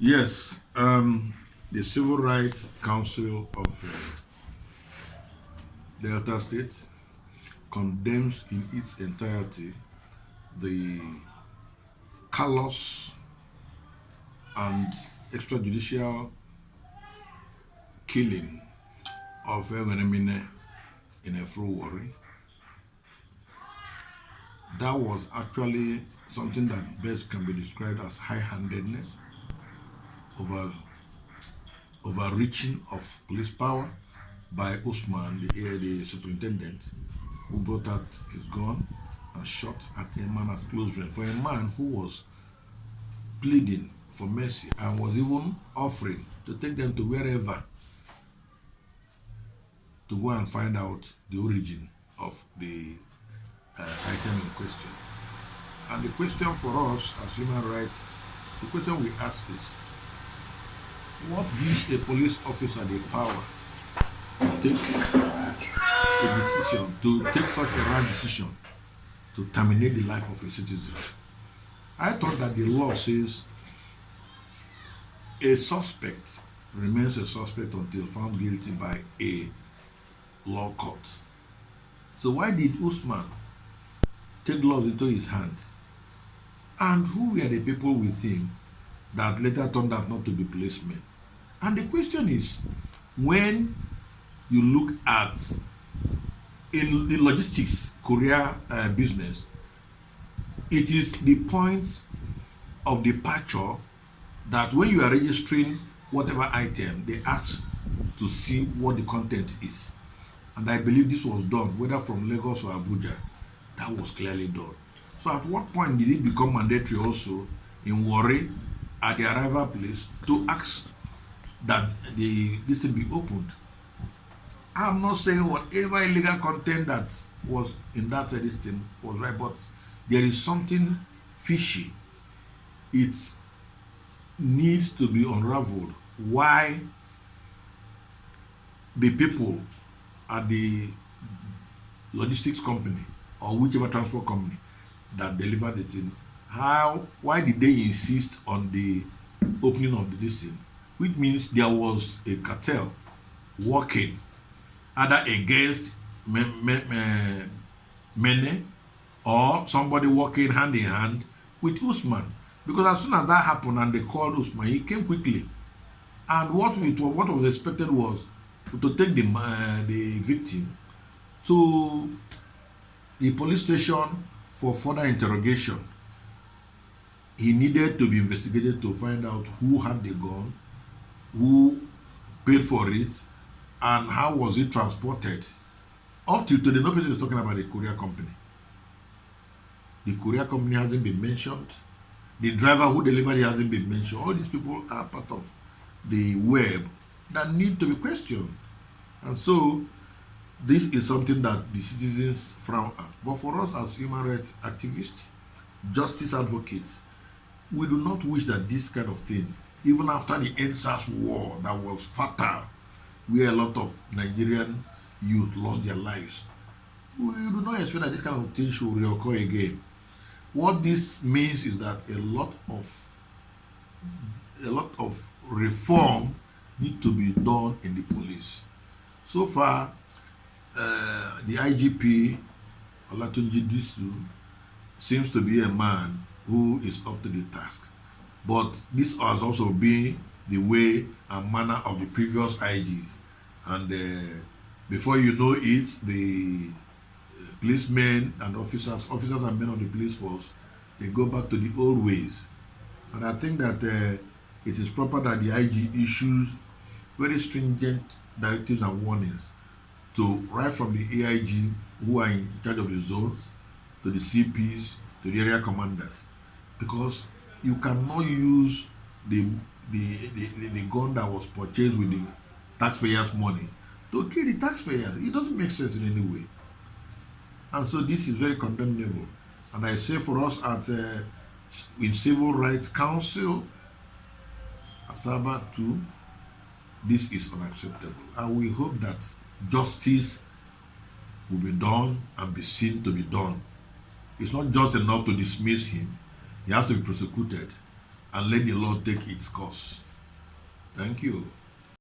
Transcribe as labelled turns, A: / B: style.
A: Yes, the Civil Rights Council of Delta State condemns in its entirety the callous and extrajudicial killing of Ewenemine in Efruwari. That was actually something that best can be described as high-handedness, over overreaching of police power by Usman, the superintendent, who brought out his gun and shot at a man at close range. For a man who was pleading for mercy and was even offering to take them to wherever to go and find out the origin of the item in question. And the question for us as human rights, the question we ask is, what gives a police officer the power to take a decision, to take such a right decision to terminate the life of a citizen? I thought that the law says a suspect remains a suspect until found guilty by a law court. So why did Usman take laws into his hand? And who were the people with him that later turned out not to be policemen? And the question is, when you look at in the logistics courier business, it is the point of departure that when you are registering whatever item, they ask to see what the content is. And I believe this was done, whether from Lagos or Abuja, that was clearly done. So at what point did it become mandatory also in Warri at the arrival place to ask that this will be opened? I'm not saying whatever illegal content that was in that listing was right, but there is something fishy. It needs to be unraveled. Why the people at the logistics company or whichever transport company that delivered the thing, why did they insist on the opening of the listing? Which means there was a cartel working either against Mene or somebody working hand in hand with Usman. Because as soon as that happened and they called Usman, he came quickly. And what was expected was to take the victim to the police station for further interrogation. He needed to be investigated to find out who had the gun, who paid for it, and how was it transported. Up till today, nobody is talking about the courier company. The courier company hasn't been mentioned. The driver who delivered it hasn't been mentioned. All these people are part of the web that need to be questioned. And so, this is something that the citizens frown at. But for us as human rights activists, justice advocates, we do not wish that this kind of thing, even after the NSAS war that was fatal, where a lot of Nigerian youth lost their lives, we do not expect that this kind of thing should reoccur again. What this means is that a lot of reform need to be done in the police. So far, the IGP Olatunji Disu seems to be a man who is up to the task. But this has also been the way and manner of the previous IGs. And before you know it, the policemen and officers and men of the police force, they go back to the old ways. And I think that it is proper that the IG issues very stringent directives and warnings to right from the AIG, who are in charge of the zones, to the CPs, to the area commanders, because you cannot use the gun that was purchased with the taxpayers' money to kill the taxpayers. It doesn't make sense in any way. And so this is very condemnable. And I say for us at in Civil Rights Council, Asaba too, this is unacceptable. And we hope that justice will be done and be seen to be done. It's not just enough to dismiss him. He has to be prosecuted and let the law take its course. Thank you.